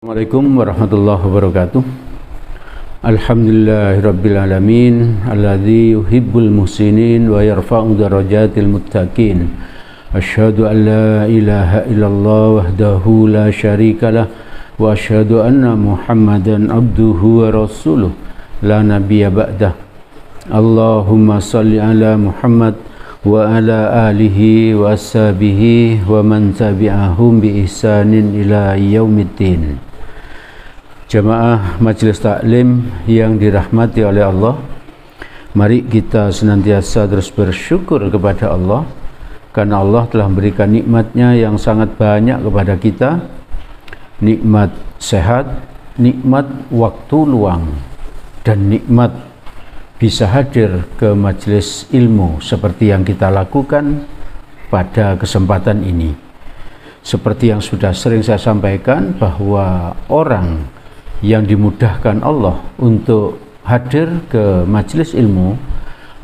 Assalamualaikum warahmatullahi wabarakatuh. Alhamdulillahirabbil alamin alladzi yuhibbul muhsinin wa yarfa'u darajatil muttaqin. Asyhadu an la ilaha illallah wahdahu la syarikalah wa asyhadu anna Muhammadan abduhu wa rasuluh la nabiyya ba'dah. Allahumma shalli ala Muhammad wa ala alihi wa ashabihi wa man tabi'ahum bi ihsanin ila yaumiddin. Jamaah Majelis Taklim yang dirahmati oleh Allah, mari kita senantiasa terus bersyukur kepada Allah karena Allah telah memberikan nikmatnya yang sangat banyak kepada kita, nikmat sehat, nikmat waktu luang, dan nikmat bisa hadir ke majelis ilmu seperti yang kita lakukan pada kesempatan ini. Seperti yang sudah sering saya sampaikan, bahwa orang yang dimudahkan Allah untuk hadir ke majelis ilmu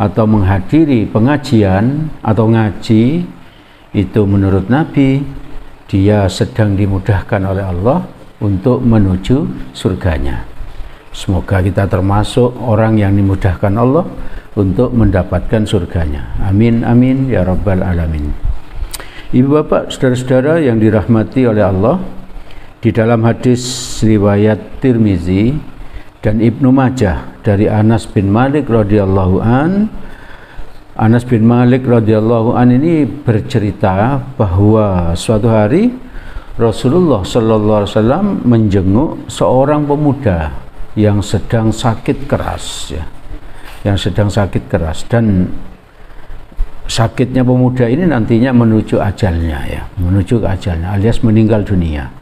atau menghadiri pengajian atau ngaji, itu menurut Nabi dia sedang dimudahkan oleh Allah untuk menuju surganya. Semoga kita termasuk orang yang dimudahkan Allah untuk mendapatkan surganya. Amin amin ya rabbal alamin. Ibu bapak, saudara-saudara yang dirahmati oleh Allah, di dalam hadis riwayat Tirmizi dan Ibnu Majah dari Anas bin Malik radhiyallahu an, Anas bin Malik radhiyallahu an ini bercerita bahwa suatu hari Rasulullah sallallahu alaihi wasallam menjenguk seorang pemuda yang sedang sakit keras, dan sakitnya pemuda ini nantinya menuju ajalnya, menuju ke ajalnya alias meninggal dunia.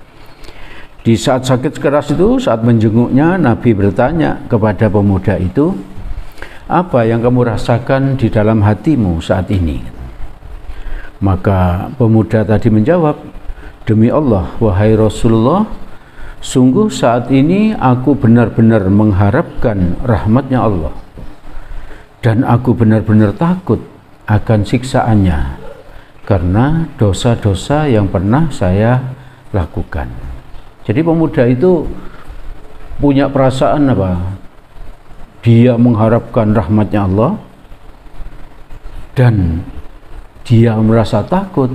Di saat sakit keras itu, saat menjenguknya, Nabi bertanya kepada pemuda itu, apa yang kamu rasakan di dalam hatimu saat ini? Maka pemuda tadi menjawab, demi Allah, wahai Rasulullah, sungguh saat ini aku benar-benar mengharapkan rahmatnya Allah, dan aku benar-benar takut akan siksaannya karena dosa-dosa yang pernah saya lakukan. Jadi pemuda itu punya perasaan apa? Dia mengharapkan rahmatnya Allah dan dia merasa takut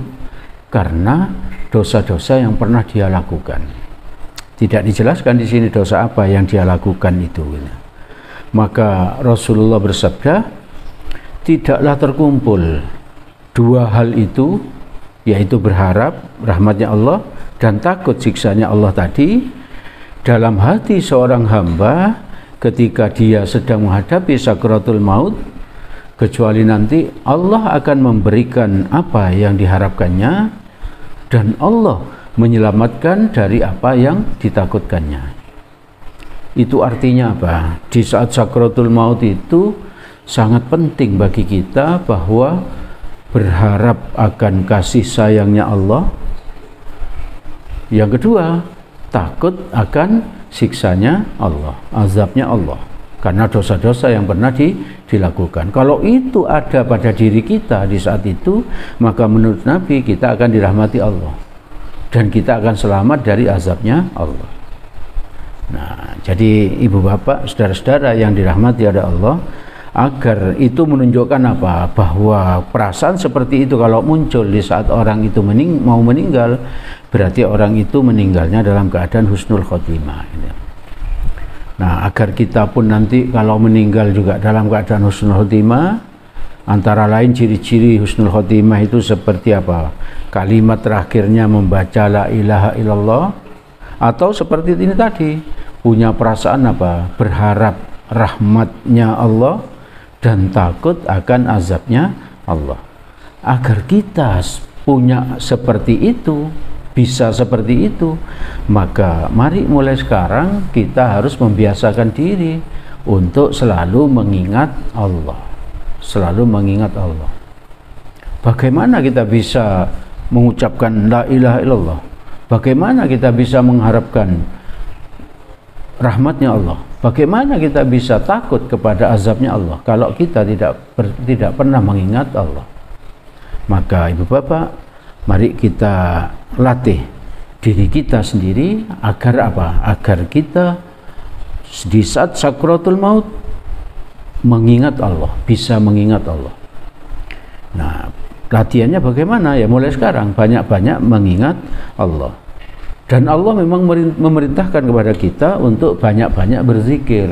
karena dosa-dosa yang pernah dia lakukan. Tidak dijelaskan di sini dosa apa yang dia lakukan itu. Maka Rasulullah bersabda, tidaklah terkumpul dua hal itu, yaitu berharap rahmatnya Allah dan takut siksanya Allah tadi dalam hati seorang hamba ketika dia sedang menghadapi sakratul maut, kecuali nanti Allah akan memberikan apa yang diharapkannya dan Allah menyelamatkan dari apa yang ditakutkannya. Itu artinya apa? Di saat sakratul maut itu sangat penting bagi kita bahwa berharap akan kasih sayangnya Allah. Yang kedua, takut akan siksanya Allah, azabnya Allah, karena dosa-dosa yang pernah dilakukan. Kalau itu ada pada diri kita di saat itu, maka menurut Nabi kita akan dirahmati Allah dan kita akan selamat dari azabnya Allah. Nah, jadi ibu bapak, saudara-saudara yang dirahmati oleh Allah, agar itu menunjukkan apa? Bahwa perasaan seperti itu kalau muncul di saat orang itu mau meninggal, berarti orang itu meninggalnya dalam keadaan husnul khotimah. Nah, agar kita pun nanti kalau meninggal juga dalam keadaan husnul khotimah, antara lain ciri-ciri husnul khotimah itu seperti apa? Kalimat terakhirnya membaca la ilaha illallah, atau seperti ini tadi, punya perasaan apa? Berharap rahmatnya Allah dan takut akan azabnya Allah. Agar kita punya seperti itu, bisa seperti itu, maka mari mulai sekarang kita harus membiasakan diri untuk selalu mengingat Allah, selalu mengingat Allah. Bagaimana kita bisa mengucapkan la ilaha illallah? Bagaimana kita bisa mengharapkan rahmatnya Allah? Bagaimana kita bisa takut kepada azabnya Allah kalau kita tidak pernah mengingat Allah? Maka ibu bapak, mari kita latih diri kita sendiri agar apa? Agar kita di saat sakratul maut mengingat Allah, bisa mengingat Allah. Nah, latihannya bagaimana? Ya mulai sekarang banyak-banyak mengingat Allah. Dan Allah memang memerintahkan kepada kita untuk banyak-banyak berzikir.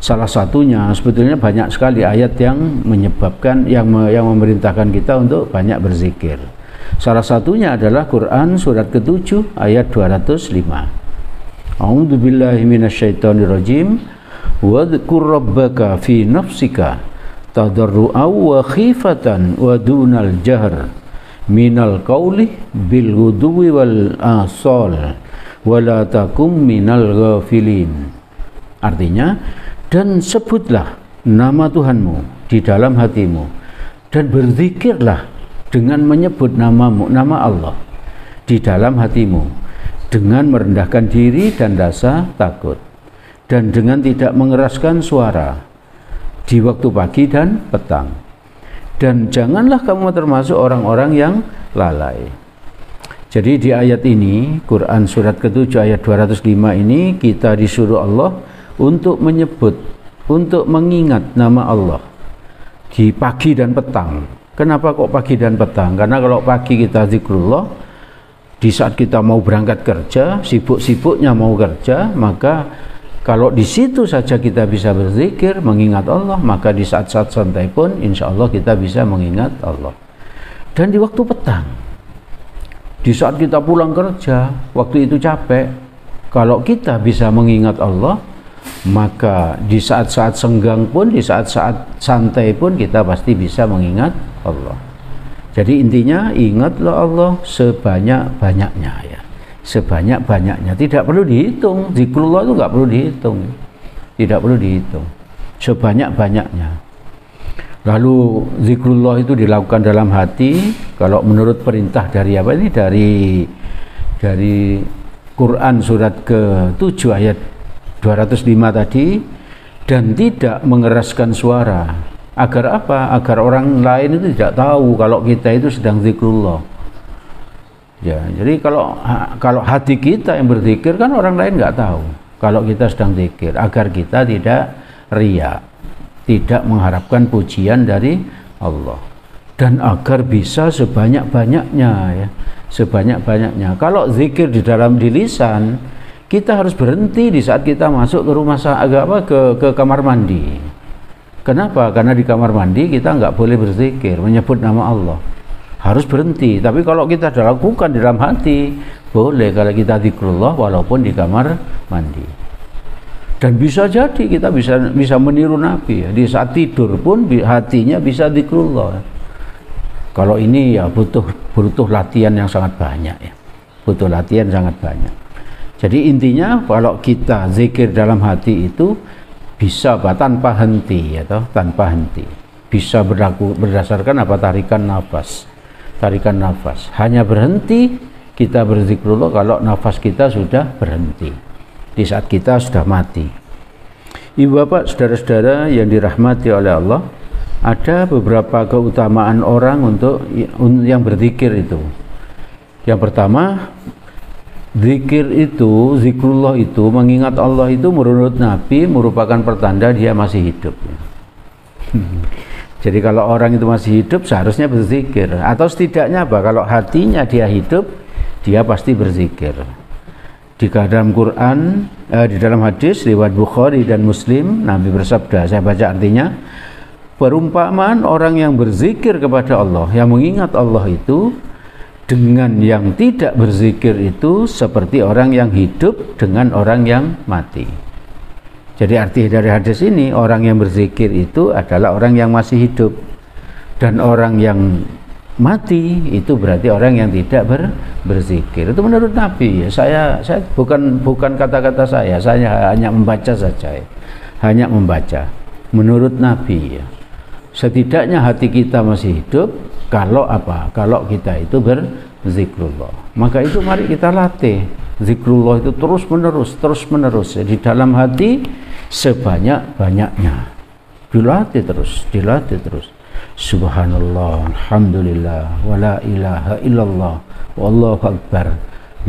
Salah satunya sebetulnya banyak sekali ayat yang menyebabkan yang memerintahkan kita untuk banyak berzikir. Salah satunya adalah Quran surat ke-7 ayat 205. A'udzu billahi minasyaitonir rajim. Wadhkur rabbaka fi nafsika tadarru'an wa khifatan wa dunal jahr minal qauli bil ghudwi wal asal wala takum minal ghafilin. Artinya, dan sebutlah nama Tuhanmu di dalam hatimu dan berzikirlah dengan menyebut namamu, nama Allah di dalam hatimu dengan merendahkan diri dan rasa takut dan dengan tidak mengeraskan suara di waktu pagi dan petang. Dan janganlah kamu termasuk orang-orang yang lalai. Jadi di ayat ini, Quran surat ke-7 ayat 205 ini, kita disuruh Allah untuk menyebut, untuk mengingat nama Allah di pagi dan petang. Kenapa kok pagi dan petang? Karena kalau pagi kita zikrullah, di saat kita mau berangkat kerja, sibuk-sibuknya mau kerja, maka kalau di situ saja kita bisa berzikir, mengingat Allah, maka di saat-saat santai pun insya Allah kita bisa mengingat Allah. Dan di waktu petang, di saat kita pulang kerja, waktu itu capek, kalau kita bisa mengingat Allah, maka di saat-saat senggang pun, di saat-saat santai pun kita pasti bisa mengingat Allah. Jadi intinya ingatlah Allah sebanyak-banyaknya ya. Sebanyak-banyaknya, tidak perlu dihitung. Zikrullah itu nggak perlu dihitung, tidak perlu dihitung, sebanyak-banyaknya. Lalu zikrullah itu dilakukan dalam hati. Kalau menurut perintah dari apa ini, dari Quran surat ke-7 ayat 205 tadi, dan tidak mengeraskan suara. Agar apa? Agar orang lain itu tidak tahu kalau kita itu sedang zikrullah. Ya, jadi kalau hati kita yang berzikir kan orang lain nggak tahu kalau kita sedang zikir, agar kita tidak riya, tidak mengharapkan pujian dari Allah, dan agar bisa sebanyak-banyaknya ya, sebanyak-banyaknya. Kalau zikir di lisan, kita harus berhenti di saat kita masuk ke rumah ke kamar mandi. Kenapa? Karena di kamar mandi kita nggak boleh berzikir, menyebut nama Allah. Harus berhenti. Tapi kalau kita lakukan di dalam hati, boleh kalau kita zikrullah walaupun di kamar mandi. Dan bisa jadi kita bisa meniru Nabi ya. Di saat tidur pun hatinya bisa zikrullah. Kalau ini ya butuh latihan yang sangat banyak ya. Butuh latihan sangat banyak. Jadi intinya kalau kita zikir dalam hati itu bisa tanpa henti ya toh, tanpa henti. Bisa berlaku berdasarkan apa? Tarikan nafas. Tarikan nafas. Hanya berhenti kita berzikrullah kalau nafas kita sudah berhenti, di saat kita sudah mati. Ibu bapak, saudara-saudara yang dirahmati oleh Allah, ada beberapa keutamaan orang untuk yang berzikir itu. Yang pertama, zikir itu, zikrullah itu, mengingat Allah itu menurut Nabi merupakan pertanda dia masih hidup. Jadi kalau orang itu masih hidup seharusnya berzikir, atau setidaknya apa? Kalau hatinya dia hidup, dia pasti berzikir. Di dalam Quran, di dalam hadis riwayat Bukhari dan Muslim, Nabi bersabda, saya baca artinya, perumpamaan orang yang berzikir kepada Allah, yang mengingat Allah itu dengan yang tidak berzikir itu seperti orang yang hidup dengan orang yang mati. Jadi arti dari hadis ini, orang yang berzikir itu adalah orang yang masih hidup, dan orang yang mati itu berarti orang yang tidak berzikir. Itu menurut Nabi. Saya bukan kata-kata saya hanya membaca saja. Hanya membaca. Menurut Nabi ya. Setidaknya hati kita masih hidup kalau apa? Kalau kita itu berzikrullah. Maka itu mari kita latih. Zikrullah itu terus menerus di dalam hati sebanyak-banyaknya. Dilatih terus. Subhanallah, alhamdulillah, wala ilaha illallah, wallahu akbar,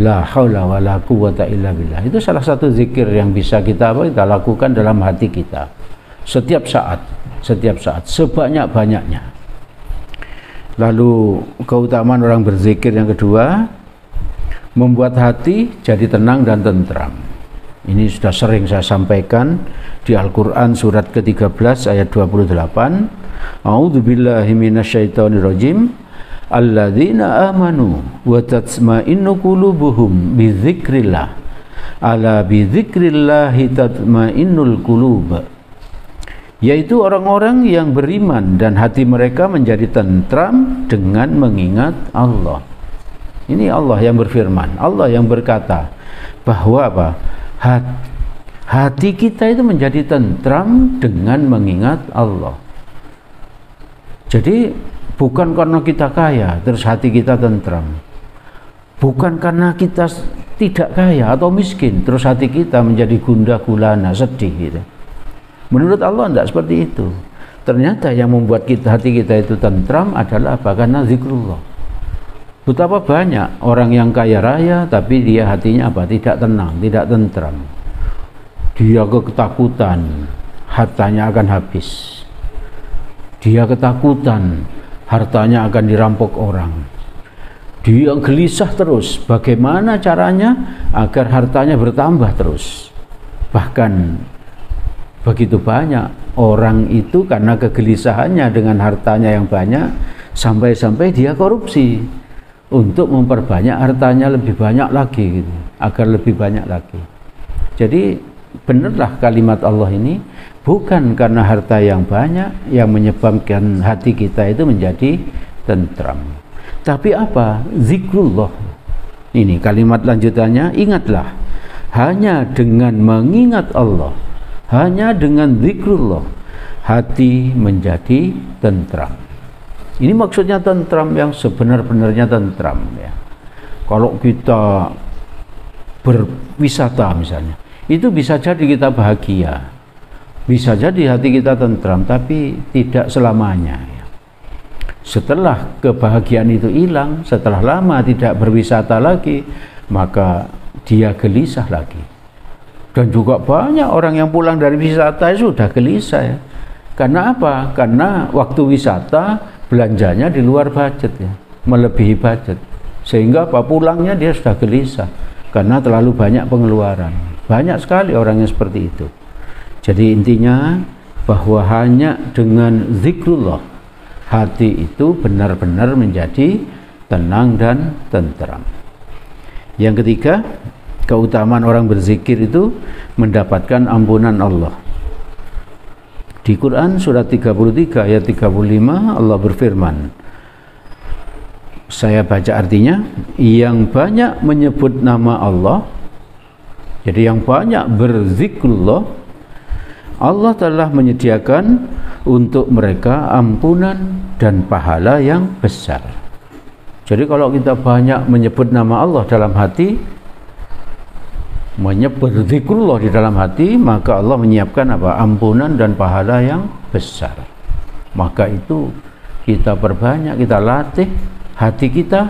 La haula wala quwwata illa billah. Itu salah satu zikir yang bisa kita lakukan dalam hati kita setiap saat, sebanyak-banyaknya. Lalu keutamaan orang berzikir yang kedua, membuat hati jadi tenang dan tentram. Ini sudah sering saya sampaikan di Al-Qur'an surat ke-13 ayat 28. A'udzubillahi minasyaitonirrajim. Alladzina amanu wa tatma'innu qulubuhum bidzikrillah. Ala bidzikrillahi tatma'innul qulub. Yaitu orang-orang yang beriman dan hati mereka menjadi tentram dengan mengingat Allah. Ini Allah yang berfirman, Allah yang berkata bahwa apa? Hati kita itu menjadi tentram dengan mengingat Allah. Jadi bukan karena kita kaya terus hati kita tentram, bukan karena kita tidak kaya atau miskin terus hati kita menjadi gundah gulana, sedih gitu. Menurut Allah tidak seperti itu. Ternyata yang membuat hati kita itu tentram adalah apa? Karena zikrullah. Betapa banyak orang yang kaya raya tapi dia hatinya apa? Tidak tenang, tidak tentram. Dia ketakutan hartanya akan habis. Dia ketakutan hartanya akan dirampok orang. Dia gelisah terus bagaimana caranya agar hartanya bertambah terus. Bahkan begitu banyak orang itu karena kegelisahannya dengan hartanya yang banyak sampai-sampai dia korupsi untuk memperbanyak hartanya lebih banyak lagi gitu, agar lebih banyak lagi. Jadi benarlah kalimat Allah ini, bukan karena harta yang banyak yang menyebabkan hati kita itu menjadi tentram, tapi apa? Zikrullah. Ini kalimat lanjutannya, ingatlah hanya dengan mengingat Allah, hanya dengan zikrullah hati menjadi tentram. Ini maksudnya tentram yang sebenar-benarnya tentram ya. Kalau kita berwisata misalnya, itu bisa jadi kita bahagia, bisa jadi hati kita tentram, tapi tidak selamanya ya. Setelah kebahagiaan itu hilang, setelah lama tidak berwisata lagi, maka dia gelisah lagi. Dan juga banyak orang yang pulang dari wisata sudah gelisah ya. Karena apa? Karena waktu wisata belanjanya di luar budget ya, melebihi budget. Sehingga apa? Pulangnya dia sudah gelisah karena terlalu banyak pengeluaran. Banyak sekali orang yang seperti itu. Jadi intinya bahwa hanya dengan zikrullah hati itu benar-benar menjadi tenang dan tentram. Yang ketiga, keutamaan orang berzikir itu mendapatkan ampunan Allah. Di Quran surat 33 ayat 35 Allah berfirman, saya baca artinya, yang banyak menyebut nama Allah, jadi yang banyak berzikrullah, Allah telah menyediakan untuk mereka ampunan dan pahala yang besar. Jadi kalau kita banyak menyebut nama Allah dalam hati, menyebut zikrullah di dalam hati, maka Allah menyiapkan apa? Ampunan dan pahala yang besar. Maka itu kita perbanyak, kita latih hati kita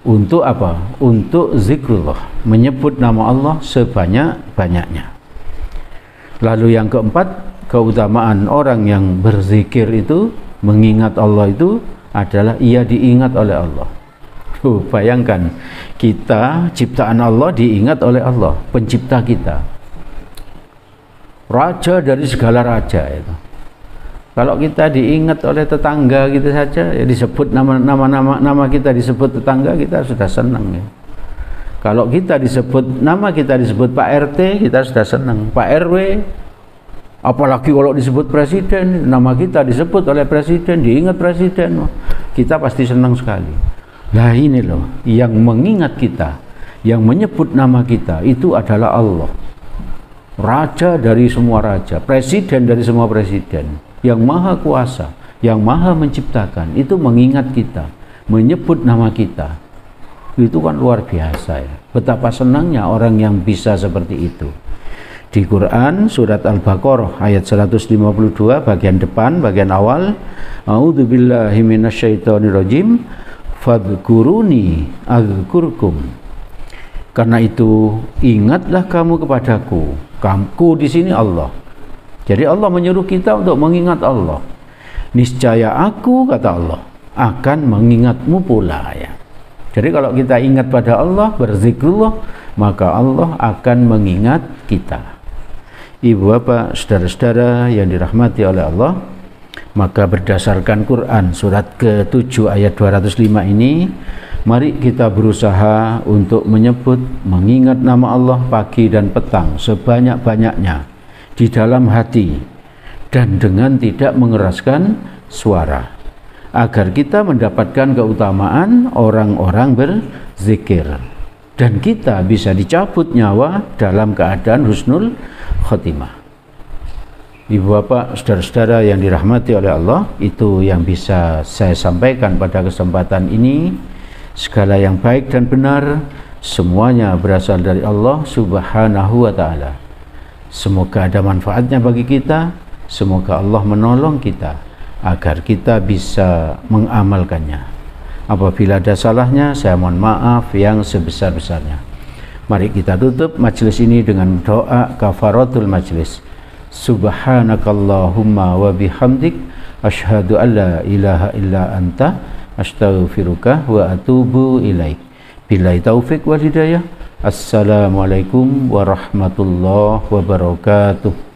untuk apa? Untuk zikrullah, menyebut nama Allah sebanyak-banyaknya. Lalu yang keempat, keutamaan orang yang berzikir itu, mengingat Allah itu adalah ia diingat oleh Allah. Bayangkan, kita ciptaan Allah diingat oleh Allah, pencipta kita, raja dari segala raja itu. Kalau kita diingat oleh tetangga gitu saja, ya disebut nama kita disebut tetangga, kita sudah senang ya. Kalau kita disebut Pak RT, kita sudah senang. Pak RW, apalagi kalau disebut presiden, nama kita disebut oleh presiden, diingat presiden, kita pasti senang sekali. Nah ini loh, yang mengingat kita, yang menyebut nama kita itu adalah Allah, raja dari semua raja, presiden dari semua presiden, yang maha kuasa, yang maha menciptakan, itu mengingat kita, menyebut nama kita. Itu kan luar biasa ya. Betapa senangnya orang yang bisa seperti itu. Di Quran surat Al-Baqarah ayat 152 bagian depan, bagian awal, A'udzubillahi minasyaitonirrajim. fadhkuruni adzkurkum. Karena itu ingatlah kamu kepadaku. Kamu di sini Allah. Jadi Allah menyuruh kita untuk mengingat Allah. Niscaya aku, kata Allah, akan mengingatmu pula, ya. Jadi kalau kita ingat pada Allah, berzikrullah, maka Allah akan mengingat kita. Ibu bapak, saudara-saudara yang dirahmati oleh Allah, maka berdasarkan Quran surat ke-7 ayat 205 ini, mari kita berusaha untuk menyebut, mengingat nama Allah pagi dan petang sebanyak-banyaknya di dalam hati dan dengan tidak mengeraskan suara, agar kita mendapatkan keutamaan orang-orang berzikir dan kita bisa dicabut nyawa dalam keadaan husnul khotimah. Ibu bapak, saudara-saudara yang dirahmati oleh Allah, itu yang bisa saya sampaikan pada kesempatan ini. Segala yang baik dan benar semuanya berasal dari Allah Subhanahu wa ta'ala. Semoga ada manfaatnya bagi kita. Semoga Allah menolong kita agar kita bisa mengamalkannya. Apabila ada salahnya, saya mohon maaf yang sebesar-besarnya. Mari kita tutup majelis ini dengan doa kafaratul majelis. Subhanakallahumma wa bihamdik asyhadu an la ilaha illa anta astaghfiruka wa atubu ilaik. Billahi taufik wal hidayah. Assalamualaikum warahmatullahi wabarakatuh.